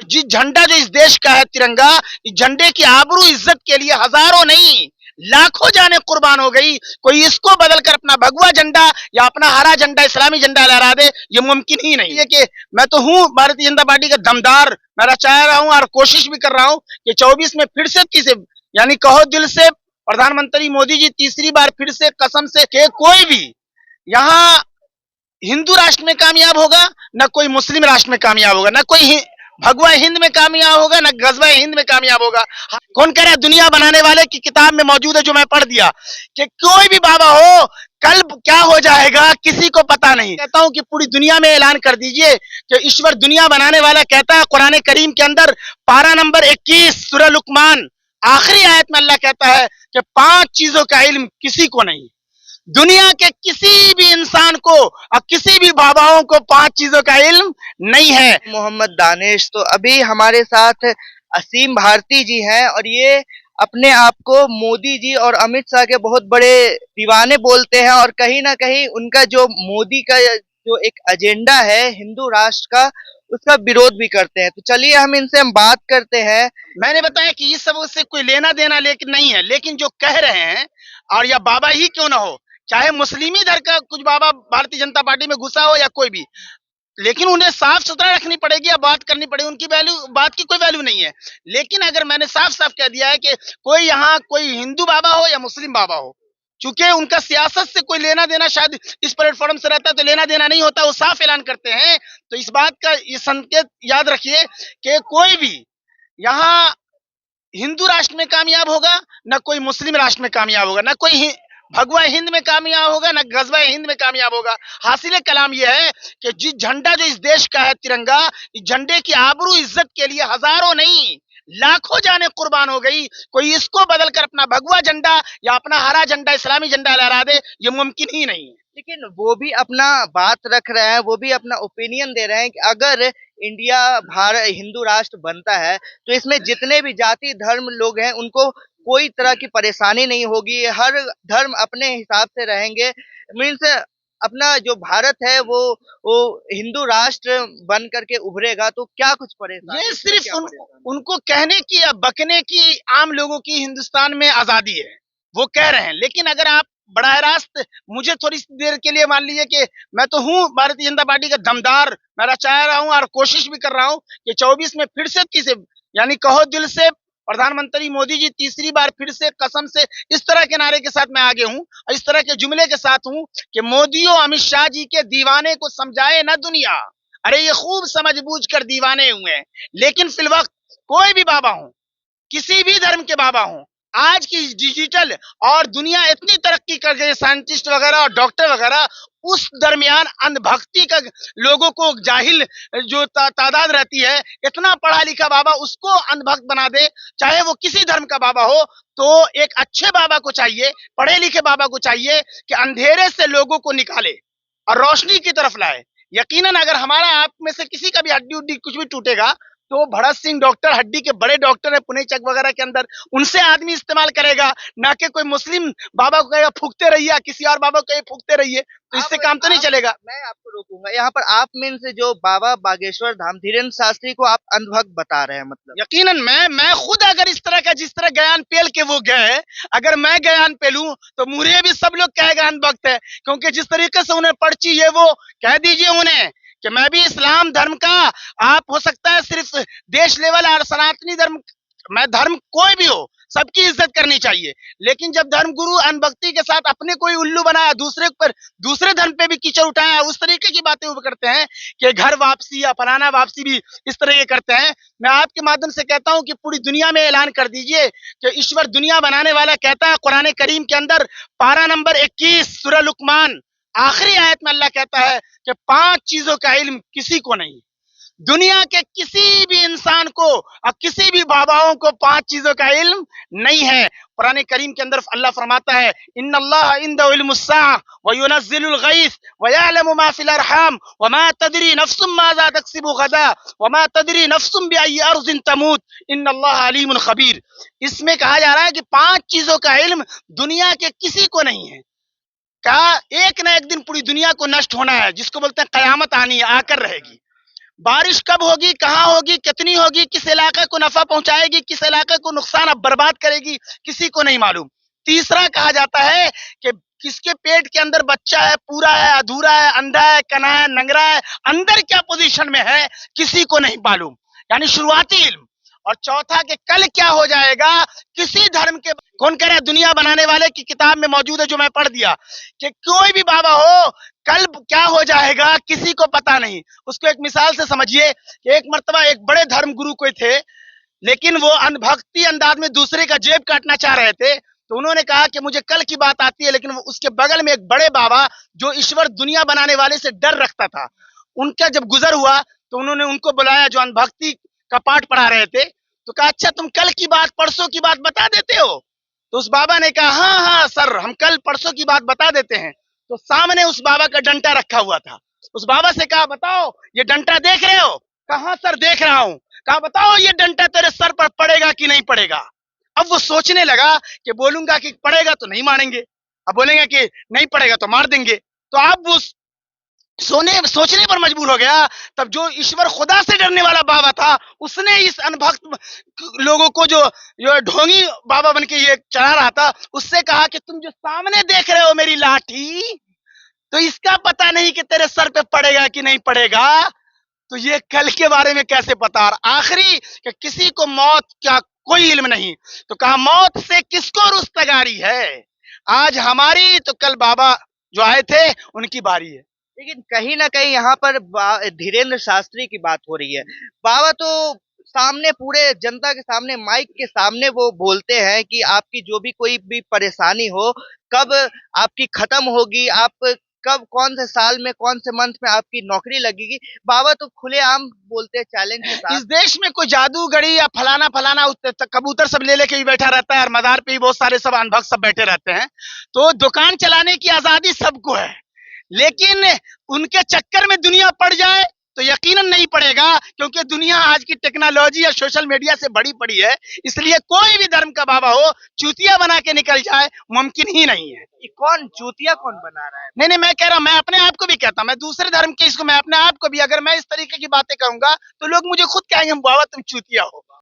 जिस झंडा जो इस देश का है तिरंगा, इस झंडे की आबरू इज्जत के लिए हजारों नहीं लाखों जाने कुर्बान हो गई। कोई इसको बदलकर अपना भगवा झंडा या अपना हरा झंडा इस्लामी झंडा लहरा दे, ये मुमकिन ही नहीं है। कि मैं तो हूं भारतीय जनता पार्टी का दमदार, मैं चाह रहा हूं और कोशिश भी कर रहा हूं कि 24 में फिर से यानी कहो दिल से प्रधानमंत्री मोदी जी तीसरी बार फिर से कसम से कि कोई भी यहाँ हिंदू राष्ट्र में कामयाब होगा, न कोई मुस्लिम राष्ट्र में कामयाब होगा, न कोई भगवा हिंद में कामयाब होगा, न गजवा हिंद में कामयाब होगा। कौन कह रहा है? दुनिया बनाने वाले की किताब में मौजूद है, जो मैं पढ़ दिया, कि कोई भी बाबा हो कल क्या हो जाएगा किसी को पता नहीं। कहता हूं कि पूरी दुनिया में ऐलान कर दीजिए कि ईश्वर दुनिया बनाने वाला कहता है कुरान करीम के अंदर पारा नंबर 21 सूरह लुकमान आखिरी आयत में अल्लाह कहता है कि 5 चीजों का इल्म किसी को नहीं। दुनिया के किसी भी इंसान को और किसी भी बाबाओं को 5 चीजों का इल्म नहीं है। मोहम्मद दानिश, तो अभी हमारे साथ असीम भारती जी हैं और ये अपने आप को मोदी जी और अमित शाह के बहुत बड़े दीवाने बोलते हैं और कहीं ना कहीं उनका जो मोदी का जो एक एजेंडा है हिंदू राष्ट्र का, उसका विरोध भी करते हैं। तो चलिए हम बात करते हैं। मैंने बताया कि इस सब उससे कोई लेना देना लेकिन नहीं है, लेकिन जो कह रहे हैं, और या बाबा ही क्यों ना हो, चाहे मुस्लिमी धर का कुछ बाबा भारतीय जनता पार्टी में घुसा हो या कोई भी, लेकिन उन्हें साफ सुथरा रखनी पड़ेगी या बात करनी पड़ेगी। उनकी बात की कोई वैल्यू नहीं है। लेकिन अगर मैंने साफ साफ कह दिया है कि कोई यहाँ कोई हिंदू बाबा हो या मुस्लिम बाबा हो, चूंकि उनका सियासत से कोई लेना देना शायद इस प्लेटफॉर्म से रहता है, तो लेना देना नहीं होता, वो साफ ऐलान करते हैं। तो इस बात का ये संकेत याद रखिए कि कोई भी यहाँ हिंदू राष्ट्र में कामयाब होगा, न कोई मुस्लिम राष्ट्र में कामयाब होगा, न कोई भगवा हिंद में कामयाब होगा, न गजवा हिंद में कामयाब होगा। हासिल कलाम यह है कि जिस झंडा जो इस देश का है तिरंगा, इस झंडे की आबरू इज्जत के लिए हजारों नहीं लाखों जाने कुर्बान हो गई। कोई इसको बदलकर अपना भगवा झंडा या अपना हरा झंडा इस्लामी झंडा लहरा दे, ये मुमकिन ही नहीं है। लेकिन वो भी अपना बात रख रहे हैं, वो भी अपना ओपिनियन दे रहे हैं कि अगर इंडिया भारत हिंदू राष्ट्र बनता है तो इसमें जितने भी जाति धर्म लोग हैं उनको कोई तरह की परेशानी नहीं होगी, हर धर्म अपने हिसाब से रहेंगे। मीन्स अपना जो भारत है वो हिंदू राष्ट्र बन करके उभरेगा, तो क्या कुछ परेशानी? ये सिर्फ उनको कहने की या बकने की आम लोगों की हिंदुस्तान में आजादी है, वो कह रहे हैं। लेकिन अगर आप बड़ा रास्त मुझे थोड़ी देर के लिए मान लीजिए कि मैं तो हूं भारतीय जनता पार्टी का दमदार, मैं चाह रहा हूं और कोशिश भी कर रहा हूं कि 24 में फिर से यानी कहो दिल से प्रधानमंत्री मोदी जी तीसरी बार फिर से कसम से इस तरह के नारे के साथ मैं आगे हूं और इस तरह के जुमले के साथ हूं कि मोदी और अमित शाह जी के दीवाने को समझाए ना दुनिया। अरे ये खूब समझ बूझ कर दीवाने हुए हैं। लेकिन फिलवक्त कोई भी बाबा हो, किसी भी धर्म के बाबा हो, आज की डिजिटल और दुनिया इतनी तरक्की कर गई, साइंटिस्ट वगैरह और डॉक्टर वगैरह, उस दरमियान अंधभक्ति का लोगों को जाहिल जो तादाद रहती है, इतना पढ़ा लिखा बाबा उसको अंधभक्त बना दे, चाहे वो किसी धर्म का बाबा हो। तो एक अच्छे बाबा को चाहिए, पढ़े लिखे बाबा को चाहिए कि अंधेरे से लोगों को निकाले और रोशनी की तरफ लाए। यकीनन अगर हमारा आप में से किसी का भी हड्डी उड्डी कुछ भी टूटेगा तो भरत सिंह डॉक्टर हड्डी के बड़े डॉक्टर है पुणे चक वगैरह के अंदर, उनसे आदमी इस्तेमाल करेगा, ना कि कोई मुस्लिम बाबा को कहेगा फूकते रहिए, किसी और बाबा को फूकते रहिए, तो इससे काम तो नहीं चलेगा। मैं आपको रोकूंगा यहाँ पर। आप में से जो बाबा बागेश्वर धाम धीरेन्द्र शास्त्री को आप अंधभक्त बता रहे हैं, मतलब? यकीनन मैं खुद अगर इस तरह का जिस तरह ज्ञान पेल के वो गए, अगर मैं ज्ञान पेलूं तो मुझे भी सब लोग कहेगा अंधभक्त है, क्योंकि जिस तरीके से उन्हें पर्ची है वो कह दीजिए उन्हें कि मैं भी इस्लाम धर्म का, आप हो सकता है सिर्फ देश लेवल और सनातनी धर्म, मैं धर्म कोई भी हो सबकी इज्जत करनी चाहिए। लेकिन जब धर्म गुरु अनभक्ति के साथ अपने कोई उल्लू बनाया, दूसरे पर दूसरे धर्म पे भी कीचड़ उठाया, उस तरीके की बातें वो करते हैं कि घर वापसी या फलाना वापसी भी इस तरह के करते हैं। मैं आपके माध्यम से कहता हूं कि पूरी दुनिया में ऐलान कर दीजिए कि ईश्वर दुनिया बनाने वाला कहता है कुरान करीम के अंदर पारा नंबर 21 सूरह लुकमान आखिरी आयत में अल्लाह कहता है कि 5 चीजों का इल्म किसी को नहीं। दुनिया के किसी भी इंसान को और किसी भी बाबाओं को 5 चीजों का इल्म नहीं है। कुरान करीम के अंदर अल्लाह फरमाता है इन्नल्लाह इंदहु इल्मुस्साअ व युनज़्ज़िलुल गैस व यअलमु मा फिल अरहाम व मा तदरी नफ्सुम माज़ा तक्सिबु गदा व मा तदरी नफ्सुम बिअय्यि अर्ज़िन तमूत इन्नल्लाह अलीमुन खबीर। इसमें कहा जा रहा है कि 5 चीजों का इल्म दुनिया के किसी को नहीं है। क्या एक ना एक दिन पूरी दुनिया को नष्ट होना है, जिसको बोलते हैं कयामत आनी है, आकर रहेगी। बारिश कब होगी, कहाँ होगी, कितनी होगी, किस इलाके को नफा पहुंचाएगी, किस इलाके को नुकसान अब बर्बाद करेगी, किसी को नहीं मालूम। तीसरा कहा जाता है कि किसके पेट के अंदर बच्चा है, पूरा है, अधूरा है, अंधा है, कना है, नंगरा है, अंदर क्या पोजीशन में है, किसी को नहीं मालूम, यानी शुरुआती इल्म। और चौथा कि कल क्या हो जाएगा, किसी धर्म के, कौन कह रहा है, दुनिया बनाने वाले की किताब में मौजूद है, जो मैं पढ़ दिया, कि कोई भी बाबा हो, कल क्या हो जाएगा किसी को पता नहीं। उसको एक मिसाल से समझिए कि एक मर्तबा एक बड़े धर्म गुरु कोई थे, लेकिन वो अनभक्ति अंदाज में दूसरे का जेब काटना चाह रहे थे। तो उन्होंने कहा कि मुझे कल की बात आती है, लेकिन उसके बगल में एक बड़े बाबा जो ईश्वर दुनिया बनाने वाले से डर रखता था, उनका जब गुजर हुआ तो उन्होंने उनको बुलाया, जो अनभक्ति का पाठ पढ़ा रहे थे। तो कहा, अच्छा तुम कल की बात, परसों की बात बता देते हो? तो उस बाबा ने कहा, हाँ हाँ सर, हम कल परसों की बात बता देते हैं। तो सामने उस बाबा का डंटा रखा हुआ था। उस बाबा से कहा, बताओ ये डंटा देख रहे हो? कहा सर देख रहा हूं। कहा, बताओ ये डंटा तेरे सर पर पड़ेगा कि नहीं पड़ेगा? अब वो सोचने लगा कि बोलूंगा कि पड़ेगा तो नहीं मारेंगे, अब बोलेंगे कि नहीं पड़ेगा तो मार देंगे। तो अब वो सोचने पर मजबूर हो गया। तब जो ईश्वर खुदा से डरने वाला बाबा था, उसने इस अनभक्त लोगों को, जो ढोंगी बाबा बन के ये चढ़ा रहा था, उससे कहा कि तुम जो सामने देख रहे हो मेरी लाठी, तो इसका पता नहीं कि तेरे सर पे पड़ेगा कि नहीं पड़ेगा, तो ये कल के बारे में कैसे पता? और आखिरी कि किसी को मौत का कोई इल्म नहीं। तो कहा, मौत से किसको रुस्तगारी है, आज हमारी तो कल बाबा जो आए थे उनकी बारी है। लेकिन कहीं ना कहीं यहाँ पर धीरेन्द्र शास्त्री की बात हो रही है। बाबा तो सामने, पूरे जनता के सामने, माइक के सामने वो बोलते हैं कि आपकी जो भी कोई भी परेशानी हो, कब आपकी खत्म होगी, आप कब, कौन से साल में, कौन से मंथ में आपकी नौकरी लगेगी। बाबा तो खुलेआम बोलते हैं, चैलेंज के साथ। इस देश में कोई जादूगरी या फलाना फलाना कबूतर सब ले लेके भी बैठा रहता है, और मदार पे भी बहुत सारे सब अनभक्त सब बैठे रहते हैं। तो दुकान चलाने की आजादी सबको है, लेकिन उनके चक्कर में दुनिया पड़ जाए तो यकीनन नहीं पड़ेगा, क्योंकि दुनिया आज की टेक्नोलॉजी या सोशल मीडिया से बड़ी पड़ी है। इसलिए कोई भी धर्म का बाबा हो, चूतिया बना के निकल जाए मुमकिन ही नहीं है। ये कौन चूतिया कौन बना रहा है? नहीं नहीं, मैं कह रहा हूं, मैं अपने आप को भी कहता हूं, मैं दूसरे धर्म के इसको, मैं अपने आप को भी, अगर मैं इस तरीके की बातें करूंगा तो लोग मुझे खुद कहेंगे बाबा तुम चूतिया हो।